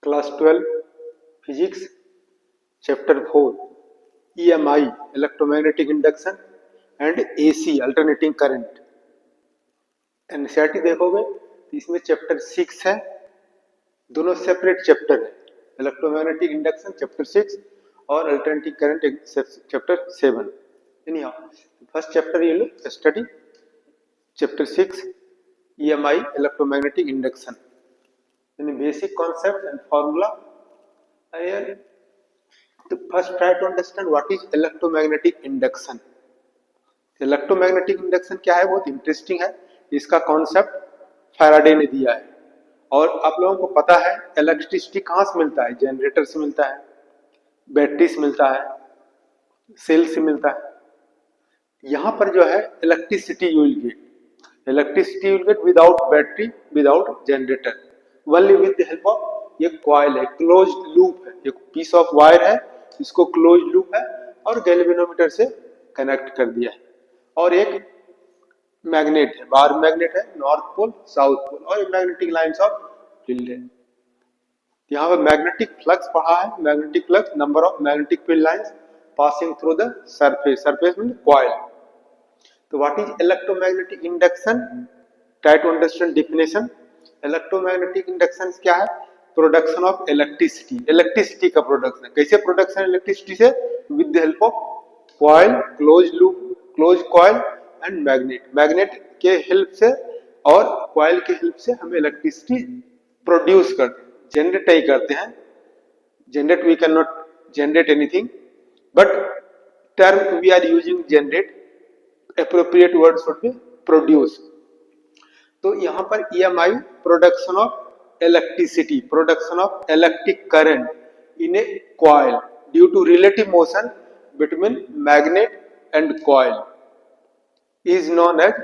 Class 12 physics chapter 4 EMI electromagnetic induction and AC alternating current. NCERT देखोगे तो इसमें chapter 6 है, दोनों सेपरेट चैप्टर है। इलेक्ट्रोमैग्नेटिक इंडक्शन चैप्टर 6 और alternating current chapter 7। First chapter ये लो study chapter 6 EMI electromagnetic induction, यानी बेसिक कॉन्सेप्ट एंड फॉर्मूला। तो first try to understand what is electromagnetic induction. Electromagnetic induction क्या है, बहुत इंटरेस्टिंग है। इसका कॉन्सेप्ट फैराडे ने दिया है और आप लोगों को पता है इलेक्ट्रिसिटी कहाँ से मिलता है, जनरेटर से मिलता है, बैटरी से मिलता है, सेल से मिलता है। यहाँ पर जो है electricity you will get without battery, without generator, only with the help of ये कॉइल है, क्लोज्ड लूप है, एक पीस ऑफ वायर है, इसको क्लोज्ड लूप है और गैल्वेनोमीटर से कनेक्ट कर दिया है। और एक मैग्नेट है, बाहर मैग्नेट है, नॉर्थ पोल साउथ पोल, और मैग्नेटिक लाइंस ऑफ फील्ड है। यहाँ पर मैग्नेटिक फ्लक्स पढ़ा है, magnetic flux, number of magnetic field lines passing through the surface, surface mean coil. तो what is electromagnetic induction, try to understand definition. Electromagnetic induction क्या है, production of electricity, electricity का production. कैसे production electricity से, with the help of coil, close loop, close coil and magnet, magnet के help से और coil के help से हम इलेक्ट्रिसिटी प्रोड्यूस करते हैं, जनरेट ही करते हैं। Generate we can not generate anything, but term we are using generate, appropriate word should be produce। तो यहाँ पर EMI production of electricity, production of electric current in a coil due to relative motion between magnet and coil is known as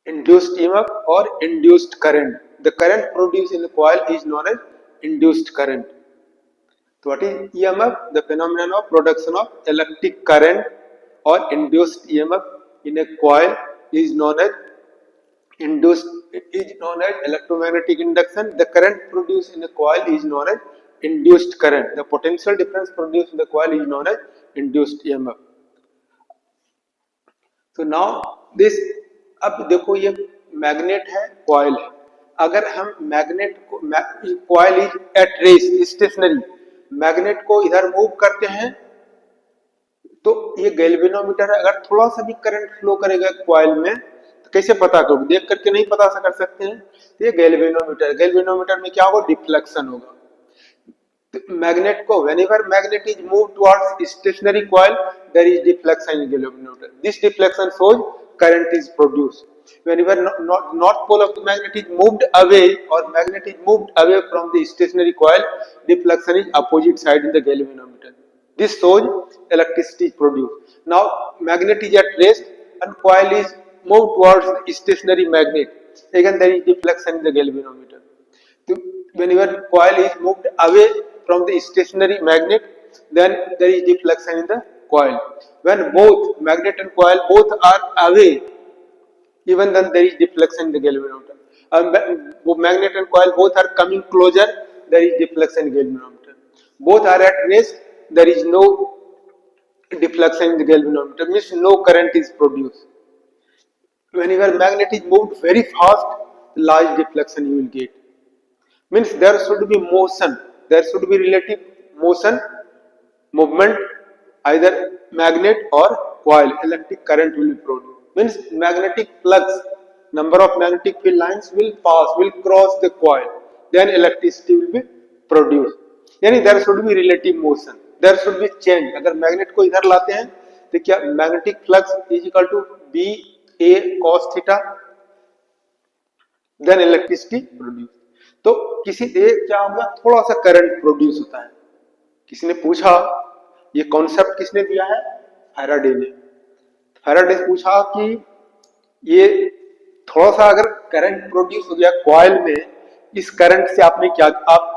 induced EMF or induced current। The current produced in the coil is known as induced current। So what is EMF? The phenomenon of production of electric current or induced EMF in a coil is known as electromagnetic induction। The current produced in a coil is known as induced current। The potential difference produced in the coil is known as induced EMF। So now this, अब देखो ये magnet है, coil है। अगर हम magnet को, coil is at rest, stationary, magnet को इधर मूव करते हैं तो ये गैल्वेनोमीटर है, अगर थोड़ा सा भी करंट फ्लो करेगा कॉइल में तो कैसे पता करोगे, देख करके नहीं पता कर सकते हैं। तो ये गैल्वेनोमीटर, गैल्वेनोमीटर में क्या होगा, डिफ्लेक्शन होगा। तो मैग्नेट को, whenever magnet is move towards stationary coil there is deflection in galvanometer. This deflection shows current is produced। Whenever north pole of the magnet is moved away or magnet is moved away from the stationary coil, deflection is opposite side in the galvanometer। This shows electricity is produced। Now magnet is at rest and coil is moved towards the stationary magnet, again there is deflection in the galvanometer। So whenever coil is moved away from the stationary magnet, then there is deflection in the coil। When both magnet and coil both are away, even then there is deflection in the galvanometer। वो magnet and coil both are coming closer, there is deflection in the galvanometer। Both are at rest, there is no deflection in the galvanometer, means no current is produced। Whenever magnet is moved very fast, large deflection you will get, means there should be motion, there should be relative motion, movement, either magnet or coil, electric current will be produced, means magnetic flux, number of magnetic field lines will pass, will cross the coil, then electricity will be produced। यानी there should be relative motion, there should be change। अगर magnet को इधर लाते हैं तो क्या magnetic flux is equal to B A cos theta, then electricity produce. तो किसी क्या होगा, थोड़ा सा करंट प्रोड्यूस होता है। किसी ने पूछा ये कॉन्सेप्ट किसने दिया है, फैराडे ने। फैराडे ने पूछा कि ये थोड़ा सा अगर करंट प्रोड्यूस हो गया कॉइल में, इस करंट से आप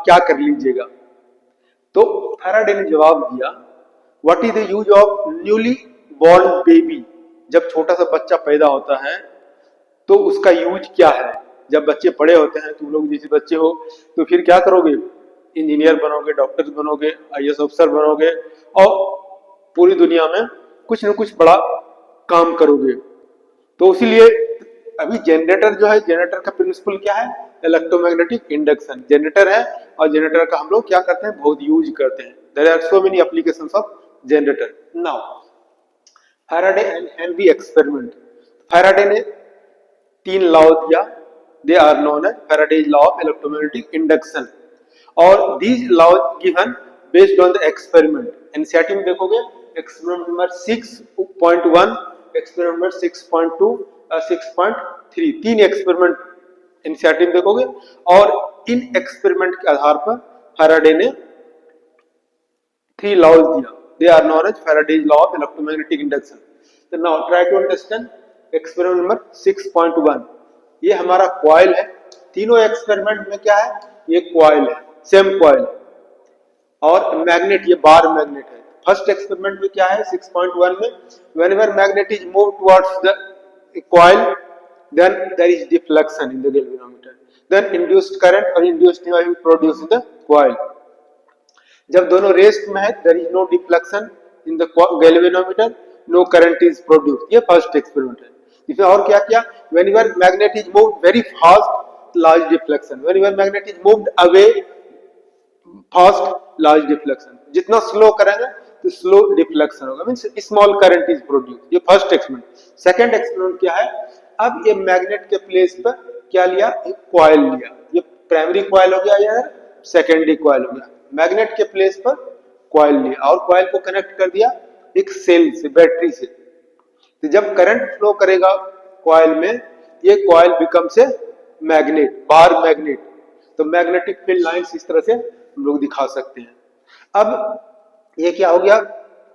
क्या कर लीजिएगा। तो फैराडे ने जवाब दिया, what is the use of newly born baby. जब छोटा सा बच्चा पैदा होता है तो उसका यूज क्या है, जब बच्चे बड़े होते हैं, तुम लोग जैसे बच्चे हो, तो फिर क्या करोगे, इंजीनियर बनोगे, डॉक्टर बनोगे, आईएएस अफसर बनोगे और पूरी दुनिया में कुछ न कुछ बड़ा काम करोगे। तो इसीलिए अभी जनरेटर जो है, जनरेटर का प्रिंसिपल क्या है, इलेक्ट्रोमैग्नेटिक इंडक्शन जनरेटर है। और जनरेटर का हम लोग क्या करते हैं, बहुत यूज करते हैं। There are so many applications of generator. Now Faraday and Henry experiment. Faraday ने 3 लॉ दिया, they are known as Faraday's law of electromagnetic induction. और these law given based on the experiment. NCERT में देखोगे experiment number 6.1, experiment number 6.2, 6.3, 3 experiment NCERT में देखोगे। और इन experiment के आधार पर फैराडे ने 3 लॉज दिया, they are known as Faraday's law of electromagnetic induction. तो now try to understand experiment number 6.1। ये हमारा कॉइल है, तीनों एक्सपेरिमेंट में क्या है, ये कॉइल है, सेम कॉइल। और मैग्नेट, ये बार मैग्नेट है। फर्स्ट एक्सपेरिमेंट में क्या है 6.1 में, whenever magnet is move towards the coil then there is deflection in the galvanometer, then induced current or induced EMF produced in the coil. जब दोनों rest में है, there is no deflection in the galvanometer, no current is produced. ये first experiment है। इसमें और क्या किया, whenever magnet is moved very fast, large deflection, whenever magnet is moved away fast, large deflection। जितना स्लो करेंगे तो स्लो डिफ्लेक्शन होगा, means small current is produce. ये फर्स्ट एक्सपेरिमेंट। सेकंड एक्सपेरिमेंट क्या है, अब ये मैग्नेट के प्लेस पर क्या लिया, एक कॉइल लिया। ये प्राइमरी कॉइल हो गया या सेकेंडरी कॉइल हो गया। मैग्नेट के प्लेस पर कॉइल लिया और कॉइल को कनेक्ट कर दिया एक सेल से, बैटरी से। तो जब करंट फ्लो करेगा कॉइल में, ये कॉइल बिकम से मैग्नेट, बार मैग्नेट। तो मैग्नेटिक फील्ड लाइंस इस तरह से हम लोग दिखा सकते हैं। अब ये क्या हो गया,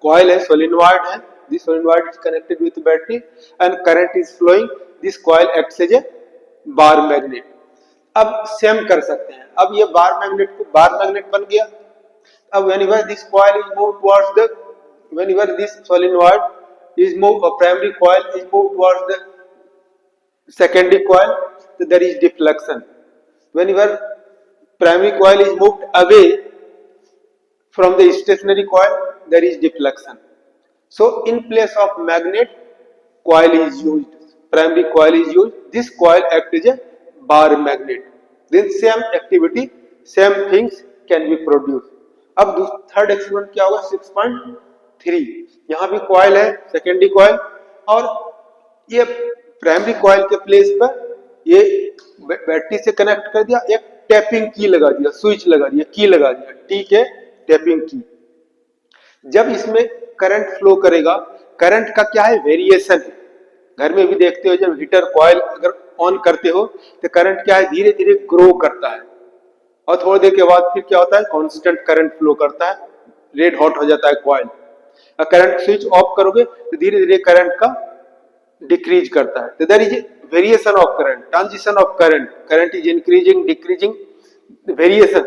कॉइल है, सोलेनॉइड है, this solenoid is connected with battery and current is flowing, this coil acts as a bar magnet. अब सेम कर सकते हैं, अब ये बार मैग्नेट को बार मैग्नेट बन गया। अब whenever this coil is moved towards the, whenever this solenoid is moved, or primary coil is moved towards the secondary coil, so there is deflection. Whenever primary coil is moved away from the stationary coil, there is deflection. So in place of magnet, coil is used, primary coil is used, this coil acts as a bar magnet, then same activity, same things can be produced. अब third experiment क्या होगा 6.3। यहां भी coil है, secondary coil, और ये primary coil के place पर ये बैटरी से कनेक्ट कर दिया, एक टैपिंग की लगा दिया, स्विच लगा दिया, की लगा दिया, ठीक है, टैपिंग की। जब इसमें करंट फ्लो करेगा, करंट का क्या है, वेरिएशन है। घर में भी देखते हो, जब हीटर कॉइल अगर ऑन करते हो तो करंट क्या है, धीरे धीरे ग्रो करता है और थोड़ी देर के बाद फिर क्या होता है, कांस्टेंट करंट फ्लो करता है, रेड हॉट हो जाता है कॉइल। और करंट स्विच ऑफ करोगे तो धीरे धीरे करंट का डिक्रीज करता है। तो there is variation of current, transition of current, current is increasing, decreasing, variation.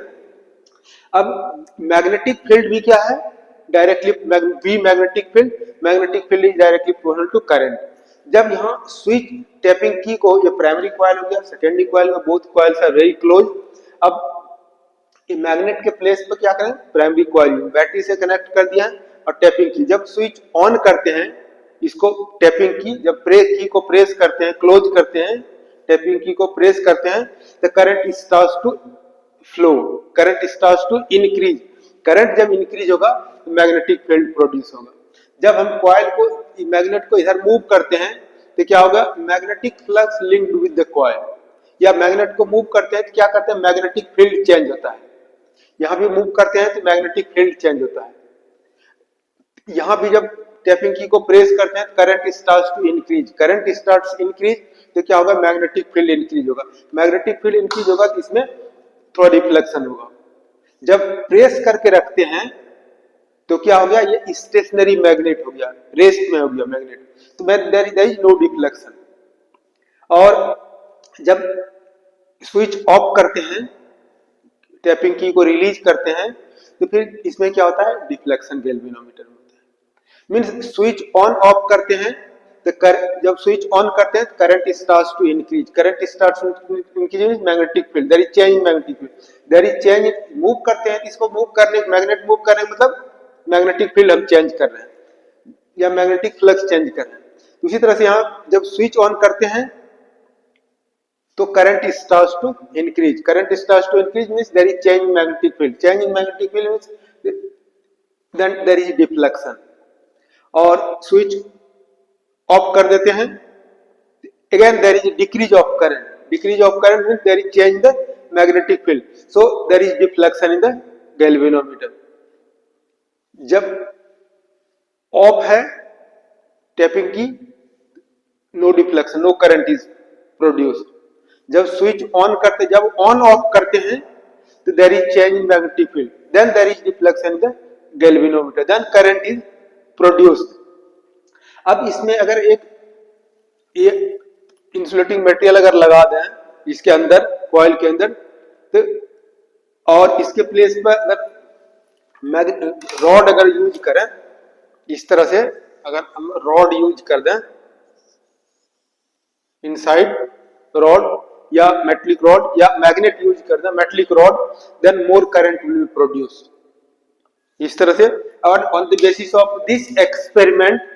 अब मैग्नेटिक फील्ड भी क्या है, directly B magnetic field, magnetic field is directly proportional to current. जब यहाँ स्विच टैपिंग की को, ये प्राइमरी कॉइल हो गया, सेकेंडरी कॉइल में both coils are very close. अब मैग्नेट के प्लेस पर क्या करें, प्राइमरी कॉइल बैटरी से कनेक्ट कर दिया है और टैपिंग की। जब स्विच ऑन करते हैं, इसको टैपिंग की, जब प्रेस की को प्रेस करते हैं, क्लोज करते हैं, टैपिंग की को प्रेस करते हैं, तो current starts to flow, current starts to increase. Current जब इंक्रीज होगा तो मैग्नेटिक फील्ड प्रोड्यूस होगा। जब हम कॉइल को, मैग्नेट को इधर मूव करते हैं तो क्या होगा, magnetic flux linked with the coil, या मैग्नेट को मूव करते हैं तो क्या करते हैं, मैग्नेटिक फील्ड चेंज होता है। यहां भी मूव करते हैं तो मैग्नेटिक फील्ड चेंज होता है। यहां भी जब टैपिंग की को प्रेस करते हैं तो current starts to increase, current starts increase, तो क्या होगा, मैग्नेटिक फील्ड इंक्रीज होगा। मैग्नेटिक फील्ड इंक्रीज होगा तो इसमें थोड़ा डिफ्लेक्शन होगा। जब प्रेस करके रखते हैं तो क्या हो गया, ये स्टेशनरी मैग्नेट हो गया, रेस्ट में हो गया मैग्नेट, तो देयर इज नो डिफ्लेक्शन। और जब स्विच ऑफ करते हैं, टैपिंग की को रिलीज करते हैं, तो फिर इसमें क्या होता है, डिफ्लेक्शन गैल्वेनोमीटर में होता है। मींस स्विच ऑन ऑफ करते हैं तो जब स्विच ऑन करते हैं current starts to increase, current starts to increase magnetic field, there is change in magnetic field, there is change, move करते हैं इसको मूव करने, मैग्नेट मूव करने मतलब मैग्नेटिक फील्ड हम चेंज कर रहे हैं या मैग्नेटिक फ्लक्स चेंज कर रहे हैं। उसी तरह से यहाँ जब स्विच ऑन करते हैं तो current starts to increase, current starts to increase means there is change in magnetic field, change in magnetic field means then there is deflection. और स्विच ऑफ कर देते हैं, again there is a decrease of current, decrease of current means there is change in the magnetic field, so there is deflection in the galvanometer। जब off है tapping की, no deflection, no current is produce. जब switch on करते, जब on off करते हैं तो there is change in magnetic field, then there is deflection in the galvanometer, then current is produced. अब इसमें अगर एक ये इंसुलेटिंग मटेरियल अगर लगा दें इसके अंदर, कॉइल के अंदर, तो और इसके प्लेस पर अगर रॉड अगर यूज करें, इस तरह से अगर हम रॉड यूज कर दें, इनसाइड रॉड या मेटलिक रॉड या मैग्नेट यूज कर दें, metallic rod, then more current will be produce. इस तरह से, और on the basis of this experiment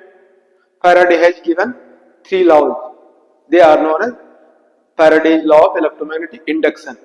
Faraday has given 3 laws. They are known as Faraday's law of electromagnetic induction.